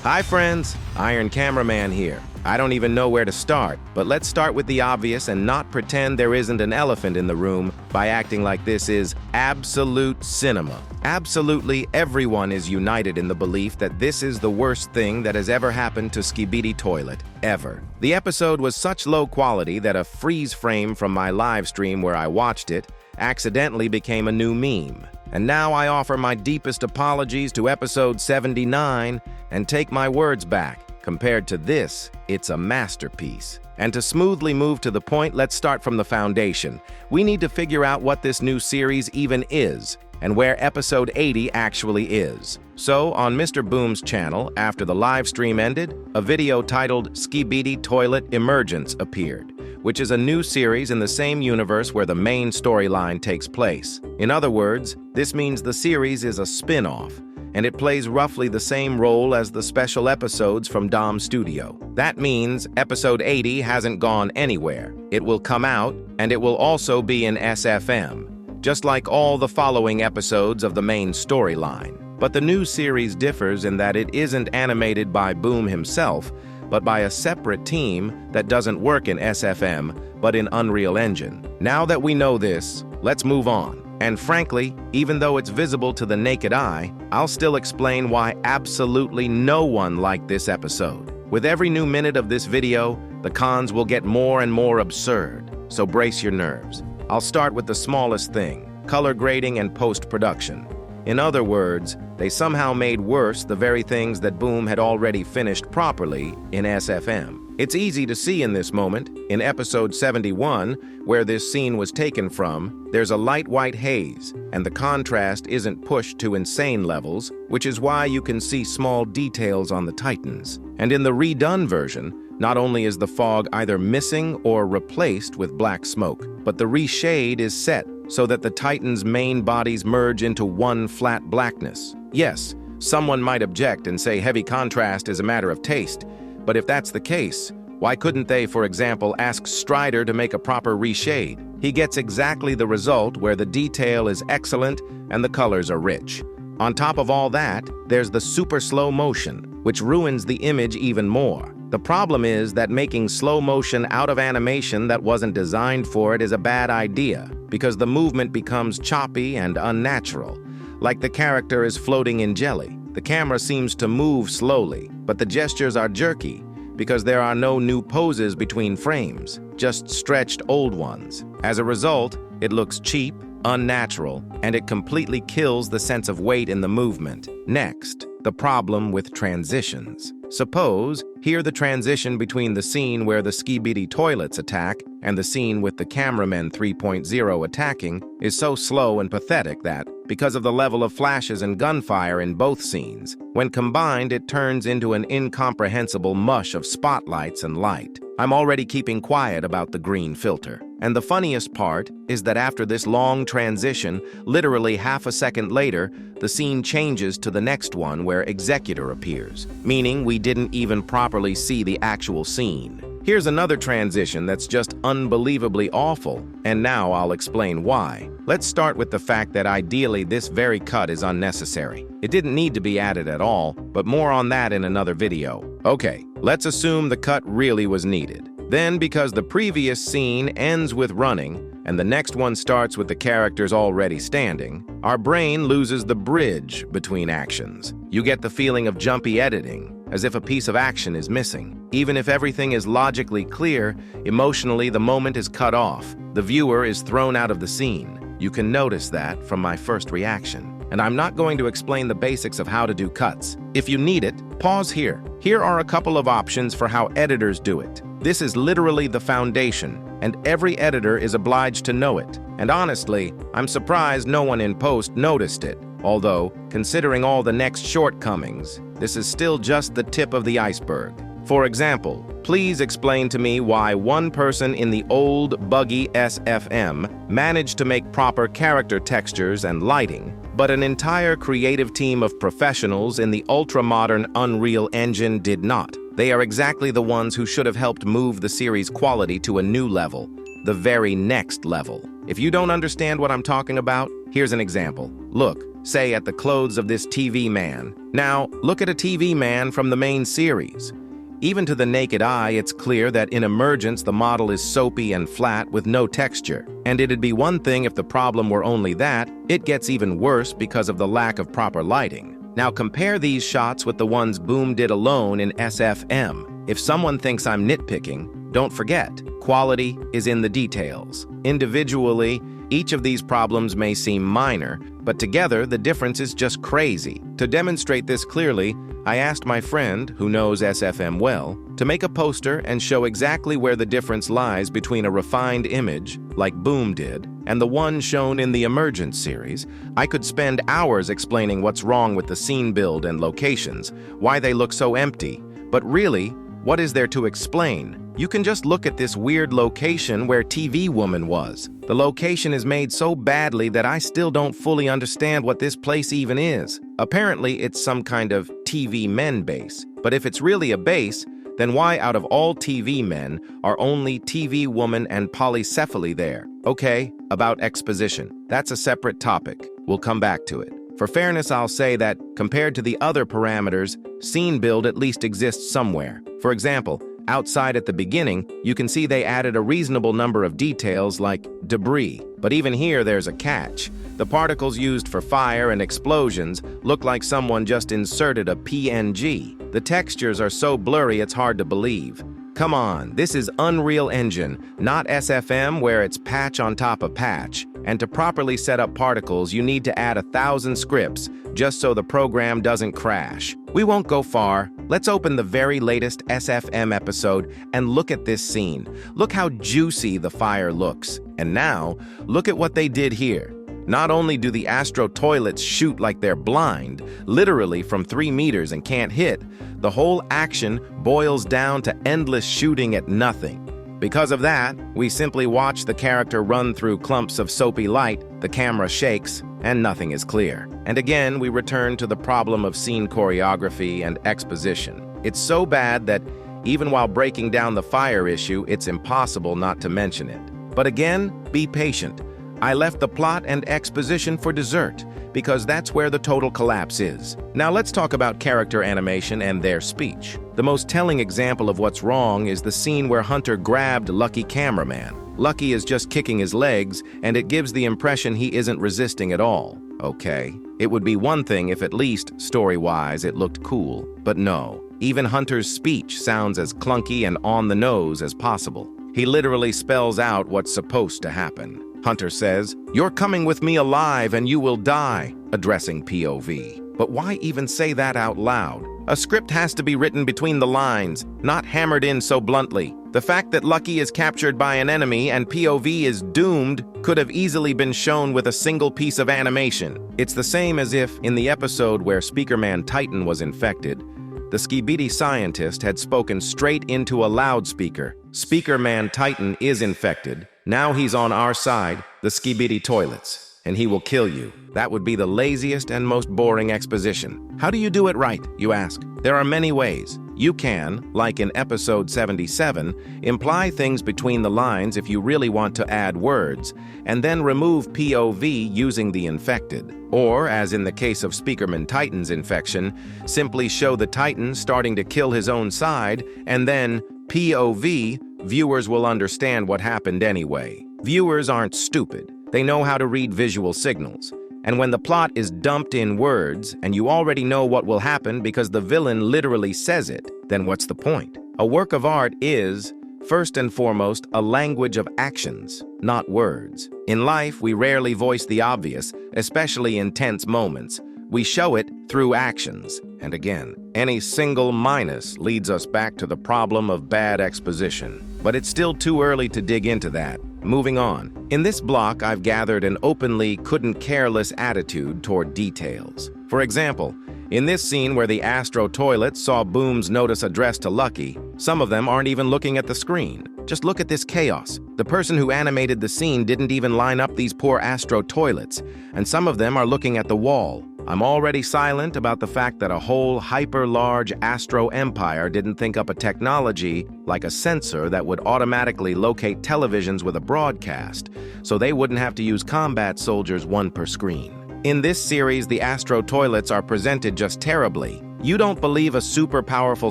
Hi friends, Iron Cameraman here. I don't even know where to start, but let's start with the obvious and not pretend there isn't an elephant in the room by acting like this is absolute cinema. Absolutely everyone is united in the belief that this is the worst thing that has ever happened to Skibidi Toilet, ever. The episode was such low quality that a freeze frame from my live stream where I watched it accidentally became a new meme. And now I offer my deepest apologies to episode 79 and take my words back. Compared to this, it's a masterpiece. And to smoothly move to the point, let's start from the foundation. We need to figure out what this new series even is and where episode 80 actually is. So, on Mr. Boom's channel, after the live stream ended, a video titled Skibidi Toilet Emergence appeared, which is a new series in the same universe where the main storyline takes place. In other words, this means the series is a spin-off, and it plays roughly the same role as the special episodes from Dom Studio. That means episode 80 hasn't gone anywhere. It will come out, and it will also be in SFM, just like all the following episodes of the main storyline. But the new series differs in that it isn't animated by Boom himself, but by a separate team that doesn't work in SFM, but in Unreal Engine. Now that we know this, let's move on. And frankly, even though it's visible to the naked eye, I'll still explain why absolutely no one liked this episode. With every new minute of this video, the cons will get more and more absurd, so brace your nerves. I'll start with the smallest thing, color grading and post-production. In other words, they somehow made worse the very things that Boom had already finished properly in SFM. It's easy to see in this moment, in episode 71, where this scene was taken from, there's a light white haze, and the contrast isn't pushed to insane levels, which is why you can see small details on the Titans. And in the redone version, not only is the fog either missing or replaced with black smoke, but the reshade is set so that the Titans' main bodies merge into one flat blackness. Yes, someone might object and say heavy contrast is a matter of taste, but if that's the case, why couldn't they, for example, ask Strider to make a proper reshade? He gets exactly the result where the detail is excellent and the colors are rich. On top of all that, there's the super slow motion, which ruins the image even more. The problem is that making slow motion out of animation that wasn't designed for it is a bad idea, because the movement becomes choppy and unnatural, like the character is floating in jelly. The camera seems to move slowly, but the gestures are jerky, because there are no new poses between frames, just stretched old ones. As a result, it looks cheap, unnatural, and it completely kills the sense of weight in the movement. Next, the problem with transitions. Suppose, here the transition between the scene where the Skibidi toilets attack and the scene with the Cameraman 3.0 attacking is so slow and pathetic that, because of the level of flashes and gunfire in both scenes, when combined it turns into an incomprehensible mush of spotlights and light. I'm already keeping quiet about the green filter. And the funniest part is that after this long transition, literally half a second later, the scene changes to the next one where Executor appears, meaning we didn't even properly see the actual scene. Here's another transition that's just unbelievably awful, and now I'll explain why. Let's start with the fact that ideally this very cut is unnecessary. It didn't need to be added at all, but more on that in another video. Okay, let's assume the cut really was needed. Then, because the previous scene ends with running, and the next one starts with the characters already standing, our brain loses the bridge between actions. You get the feeling of jumpy editing, as if a piece of action is missing. Even if everything is logically clear, emotionally the moment is cut off. The viewer is thrown out of the scene. You can notice that from my first reaction. And I'm not going to explain the basics of how to do cuts. If you need it, pause here. Here are a couple of options for how editors do it. This is literally the foundation, and every editor is obliged to know it. And honestly, I'm surprised no one in post noticed it. Although, considering all the next shortcomings, this is still just the tip of the iceberg. For example, please explain to me why one person in the old, buggy SFM managed to make proper character textures and lighting, but an entire creative team of professionals in the ultra-modern Unreal Engine did not. They are exactly the ones who should have helped move the series' quality to a new level, the very next level. If you don't understand what I'm talking about, Here's an example. Look, say at the clothes of this TV man. Now, look at a TV man from the main series. Even to the naked eye, it's clear that in Emergence the model is soapy and flat with no texture. And it'd be one thing if the problem were only that. It gets even worse because of the lack of proper lighting. Now compare these shots with the ones Boom did alone in SFM. If someone thinks I'm nitpicking, don't forget, quality is in the details. Individually, each of these problems may seem minor, but together the difference is just crazy. To demonstrate this clearly, I asked my friend, who knows SFM well, to make a poster and show exactly where the difference lies between a refined image, like Boom did, and the one shown in the Emergence series. I could spend hours explaining what's wrong with the scene build and locations, why they look so empty. But really, what is there to explain? You can just look at this weird location where TV Woman was. The location is made so badly that I still don't fully understand what this place even is. Apparently, it's some kind of TV men base. But if it's really a base, then why out of all TV men are only TV Woman and polycephaly there? Okay, about exposition. That's a separate topic. We'll come back to it. For fairness, I'll say that, compared to the other parameters, scene build at least exists somewhere. For example, outside at the beginning, you can see they added a reasonable number of details like debris. But even here, there's a catch. The particles used for fire and explosions look like someone just inserted a PNG. The textures are so blurry it's hard to believe. Come on, this is Unreal Engine, not SFM where it's patch on top of patch. And to properly set up particles, you need to add 1,000 scripts just so the program doesn't crash. We won't go far. Let's open the very latest SFM episode and look at this scene. Look how juicy the fire looks. And now, look at what they did here. Not only do the Astro toilets shoot like they're blind, literally from 3 meters and can't hit, the whole action boils down to endless shooting at nothing. Because of that, we simply watch the character run through clumps of soapy light, the camera shakes, and nothing is clear. And again, we return to the problem of scene choreography and exposition. It's so bad that even while breaking down the fire issue, it's impossible not to mention it. But again, be patient. I left the plot and exposition for dessert, because that's where the total collapse is. Now let's talk about character animation and their speech. The most telling example of what's wrong is the scene where Hunter grabbed Lucky Cameraman. Lucky is just kicking his legs, and it gives the impression he isn't resisting at all. Okay, it would be one thing if at least, story-wise, it looked cool. But no, even Hunter's speech sounds as clunky and on the nose as possible. He literally spells out what's supposed to happen. Hunter says, "You're coming with me alive and you will die," addressing POV. But why even say that out loud? A script has to be written between the lines, not hammered in so bluntly. The fact that Lucky is captured by an enemy and POV is doomed could have easily been shown with a single piece of animation. It's the same as if, in the episode where Speakerman Titan was infected, the Skibidi scientist had spoken straight into a loudspeaker. Speakerman Titan is infected. Now he's on our side, the Skibidi toilets, and he will kill you. That would be the laziest and most boring exposition. How do you do it right, you ask? There are many ways. You can, like in episode 77, imply things between the lines if you really want to add words, and then remove POV using the infected. Or, as in the case of Speakerman Titan's infection, simply show the Titan starting to kill his own side, and then POV, viewers will understand what happened anyway. Viewers aren't stupid. They know how to read visual signals. And when the plot is dumped in words, and you already know what will happen because the villain literally says it, then what's the point? A work of art is, first and foremost, a language of actions, not words. In life, we rarely voice the obvious, especially in tense moments. We show it through actions. And again, any single minus leads us back to the problem of bad exposition. But it's still too early to dig into that. Moving on. In this block, I've gathered an openly couldn't-care-less attitude toward details. For example, in this scene where the Astro toilets saw Boom's notice addressed to Lucky, some of them aren't even looking at the screen. Just look at this chaos. The person who animated the scene didn't even line up these poor Astro toilets, and some of them are looking at the wall. I'm already silent about the fact that a whole hyper-large Astro empire didn't think up a technology like a sensor that would automatically locate televisions with a broadcast, so they wouldn't have to use combat soldiers, one per screen. In this series, the Astro toilets are presented just terribly. You don't believe a super powerful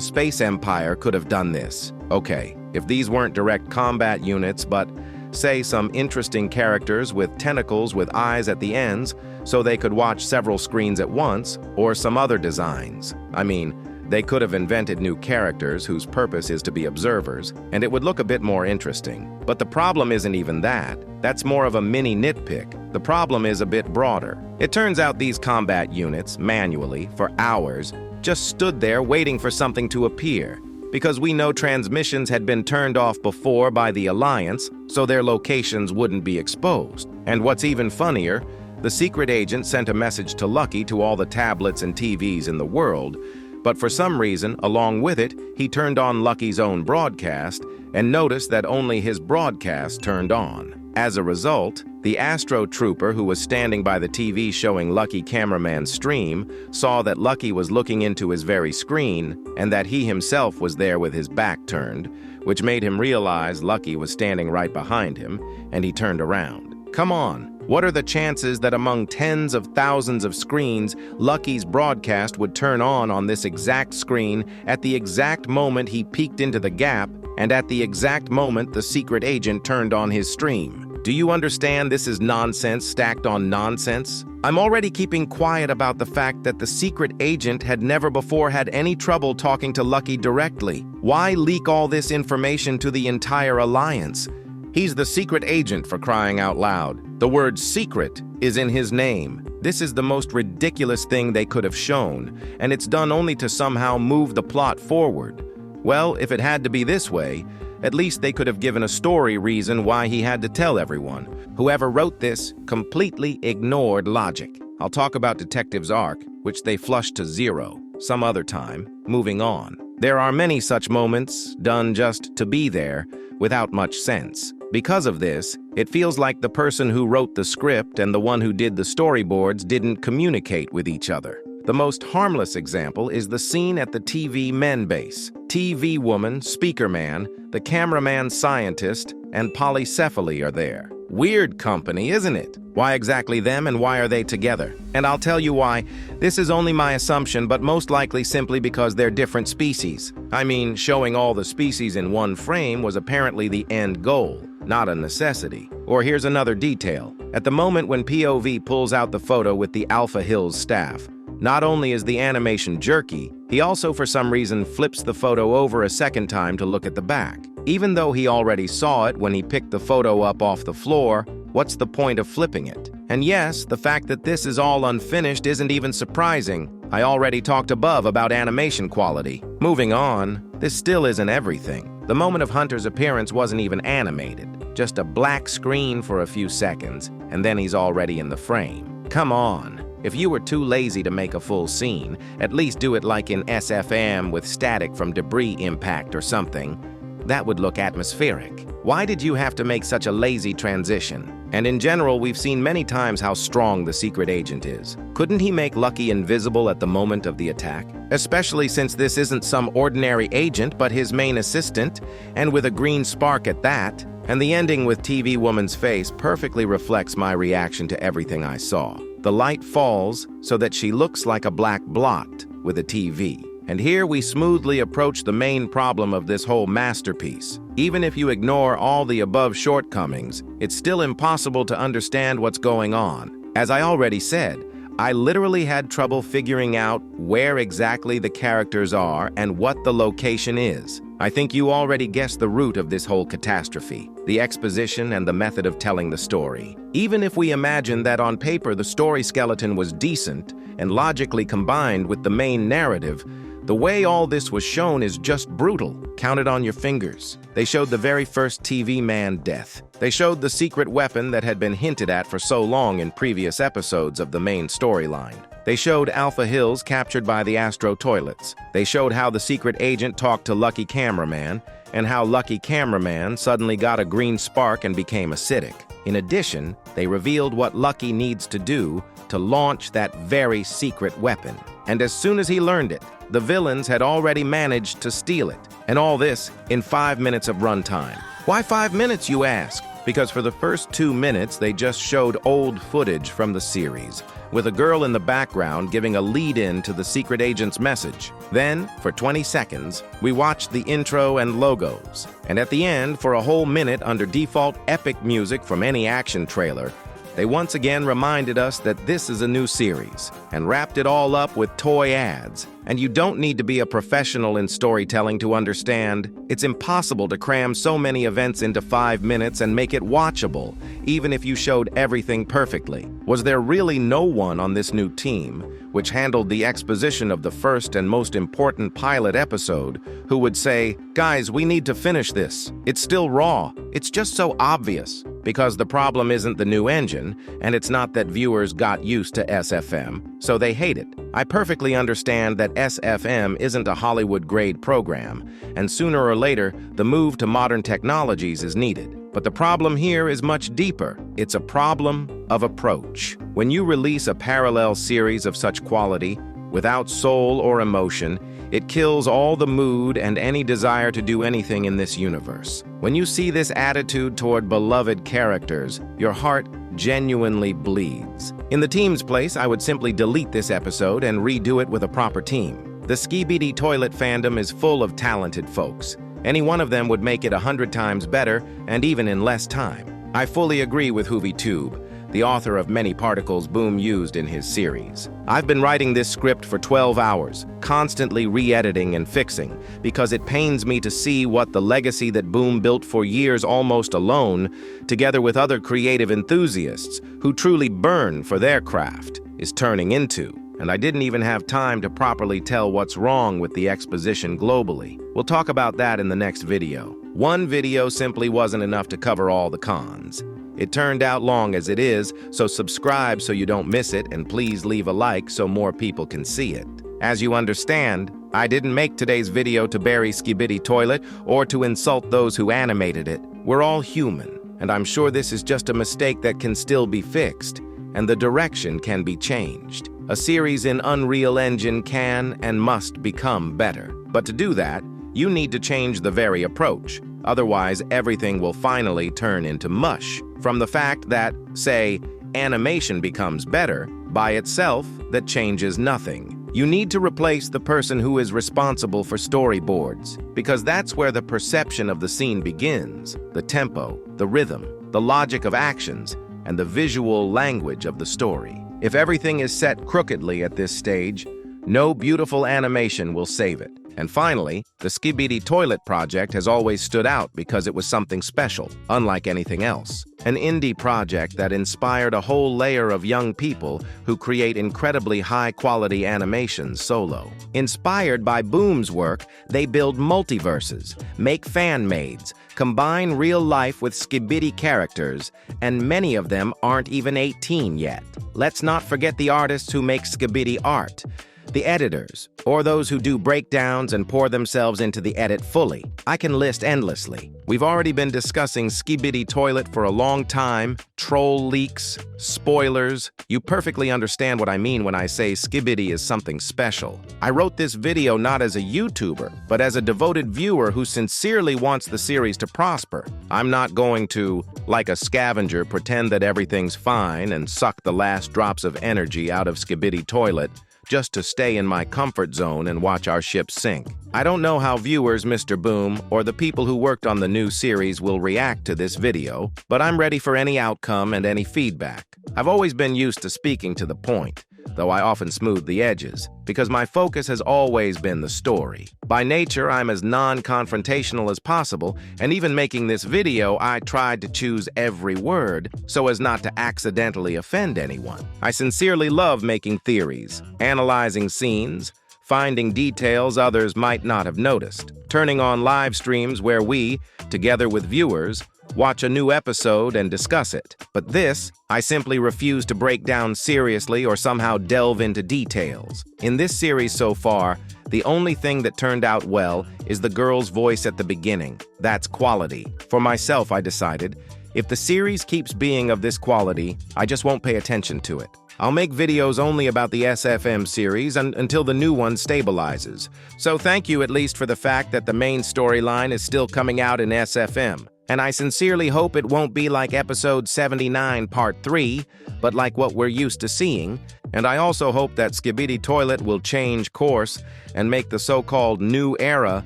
space empire could have done this. Okay, if these weren't direct combat units, but say some interesting characters with tentacles with eyes at the ends so they could watch several screens at once, or some other designs. I mean, they could have invented new characters whose purpose is to be observers, and it would look a bit more interesting. But the problem isn't even that. That's more of a mini nitpick. The problem is a bit broader. It turns out these combat units, manually, for hours, just stood there waiting for something to appear, because we know transmissions had been turned off before by the Alliance, so their locations wouldn't be exposed. And what's even funnier, the secret agent sent a message to Lucky to all the tablets and TVs in the world, but for some reason, along with it, he turned on Lucky's own broadcast and noticed that only his broadcast turned on. As a result, the Astro Trooper who was standing by the TV showing Lucky Cameraman's stream saw that Lucky was looking into his very screen and that he himself was there with his back turned, which made him realize Lucky was standing right behind him, and he turned around. Come on, what are the chances that among tens of thousands of screens, Lucky's broadcast would turn on this exact screen at the exact moment he peeked into the gap and at the exact moment the secret agent turned on his stream? Do you understand this is nonsense stacked on nonsense? I'm already keeping quiet about the fact that the secret agent had never before had any trouble talking to Lucky directly. Why leak all this information to the entire Alliance? He's the secret agent, for crying out loud. The word secret is in his name. This is the most ridiculous thing they could have shown, and it's done only to somehow move the plot forward. Well, if it had to be this way, at least they could have given a story reason why he had to tell everyone. Whoever wrote this completely ignored logic. I'll talk about Detective's arc, which they flushed to zero, some other time. Moving on. There are many such moments, done just to be there, without much sense. Because of this, it feels like the person who wrote the script and the one who did the storyboards didn't communicate with each other. The most harmless example is the scene at the TV men base. TV woman, speaker man, the cameraman scientist, and polycephaly are there. Weird company, isn't it? Why exactly them and why are they together? And I'll tell you why. This is only my assumption, but most likely simply because they're different species. I mean, showing all the species in one frame was apparently the end goal, not a necessity. Or here's another detail. At the moment when POV pulls out the photo with the Alpha Hills staff, not only is the animation jerky, he also for some reason flips the photo over a second time to look at the back. Even though he already saw it when he picked the photo up off the floor, what's the point of flipping it? And yes, the fact that this is all unfinished isn't even surprising. I already talked above about animation quality. Moving on, this still isn't everything. The moment of Hunter's appearance wasn't even animated, just a black screen for a few seconds, and then he's already in the frame. Come on. If you were too lazy to make a full scene, at least do it like in SFM with static from debris impact or something. That would look atmospheric. Why did you have to make such a lazy transition? And in general, we've seen many times how strong the secret agent is. Couldn't he make Lucky invisible at the moment of the attack? Especially since this isn't some ordinary agent, but his main assistant, and with a green spark at that. And the ending with TV woman's face perfectly reflects my reaction to everything I saw. The light falls so that she looks like a black blot with a TV. And here we smoothly approach the main problem of this whole masterpiece. Even if you ignore all the above shortcomings, it's still impossible to understand what's going on. As I already said, I literally had trouble figuring out where exactly the characters are and what the location is. I think you already guessed the root of this whole catastrophe, the exposition and the method of telling the story. Even if we imagine that on paper the story skeleton was decent and logically combined with the main narrative, the way all this was shown is just brutal. Count it on your fingers. They showed the very first TV man death. They showed the secret weapon that had been hinted at for so long in previous episodes of the main storyline. They showed Alpha Hills captured by the Astro toilets. They showed how the secret agent talked to Lucky Cameraman, and how Lucky Cameraman suddenly got a green spark and became acidic. In addition, they revealed what Lucky needs to do to launch that very secret weapon. And as soon as he learned it, the villains had already managed to steal it. And all this in 5 minutes of runtime. Why 5 minutes, you ask? Because for the first 2 minutes, they just showed old footage from the series, with a girl in the background giving a lead-in to the secret agent's message. Then, for 20 seconds, we watched the intro and logos. And at the end, for a whole minute under default epic music from any action trailer, they once again reminded us that this is a new series, and wrapped it all up with toy ads. And you don't need to be a professional in storytelling to understand it's impossible to cram so many events into 5 minutes and make it watchable, even if you showed everything perfectly. Was there really no one on this new team, which handled the exposition of the first and most important pilot episode, who would say, "Guys, we need to finish this. It's still raw. It's just so obvious." Because the problem isn't the new engine, and it's not that viewers got used to SFM, so they hate it. I perfectly understand that SFM isn't a Hollywood-grade program, and sooner or later, the move to modern technologies is needed. But the problem here is much deeper. It's a problem of approach. When you release a parallel series of such quality, without soul or emotion, it kills all the mood and any desire to do anything in this universe. When you see this attitude toward beloved characters, your heart genuinely bleeds. In the team's place, I would simply delete this episode and redo it with a proper team. The Skibidi toilet fandom is full of talented folks. Any one of them would make it 100 times better, and even in less time. I fully agree with HoovyTube, the author of many particles Boom used in his series. I've been writing this script for 12 hours, constantly re-editing and fixing, because it pains me to see what the legacy that Boom built for years almost alone, together with other creative enthusiasts who truly burn for their craft, is turning into. And I didn't even have time to properly tell what's wrong with the exposition globally. We'll talk about that in the next video. One video simply wasn't enough to cover all the cons. It turned out long as it is, so subscribe so you don't miss it, and please leave a like so more people can see it. As you understand, I didn't make today's video to bury Skibidi Toilet or to insult those who animated it. We're all human, and I'm sure this is just a mistake that can still be fixed, and the direction can be changed. A series in Unreal Engine can and must become better. But to do that, you need to change the very approach. Otherwise, everything will finally turn into mush. From the fact that, say, animation becomes better, by itself, that changes nothing. You need to replace the person who is responsible for storyboards, because that's where the perception of the scene begins, the tempo, the rhythm, the logic of actions, and the visual language of the story. If everything is set crookedly at this stage, no beautiful animation will save it. And finally, the Skibidi Toilet project has always stood out because it was something special, unlike anything else. An indie project that inspired a whole layer of young people who create incredibly high-quality animations solo. Inspired by Boom's work, they build multiverses, make fan-mades, combine real life with Skibidi characters, and many of them aren't even 18 yet. Let's not forget the artists who make Skibidi art, the editors, or those who do breakdowns and pour themselves into the edit fully. I can list endlessly. We've already been discussing Skibidi Toilet for a long time, troll leaks, spoilers. You perfectly understand what I mean when I say Skibidi is something special. I wrote this video not as a YouTuber, but as a devoted viewer who sincerely wants the series to prosper. I'm not going to, like a scavenger, pretend that everything's fine and suck the last drops of energy out of Skibidi Toilet just to stay in my comfort zone and watch our ship sink. I don't know how viewers, Mr. Boom, or the people who worked on the new series will react to this video, but I'm ready for any outcome and any feedback. I've always been used to speaking to the point, though I often smooth the edges, because my focus has always been the story. By nature, I'm as non-confrontational as possible, and even making this video, I tried to choose every word so as not to accidentally offend anyone. I sincerely love making theories, analyzing scenes, finding details others might not have noticed, turning on live streams where we, together with viewers, watch a new episode and discuss it. But this, I simply refuse to break down seriously or somehow delve into details. In this series so far, the only thing that turned out well is the girl's voice at the beginning. That's quality. For myself, I decided, If the series keeps being of this quality, I just won't pay attention to it. I'll make videos only about the SFM series until the new one stabilizes. So thank you at least for the fact that the main storyline is still coming out in SFM. And I sincerely hope it won't be like episode 79 part 3, but like what we're used to seeing. And I also hope that Skibidi Toilet will change course and make the so-called new era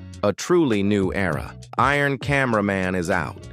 a truly new era. Iron Cameraman is out.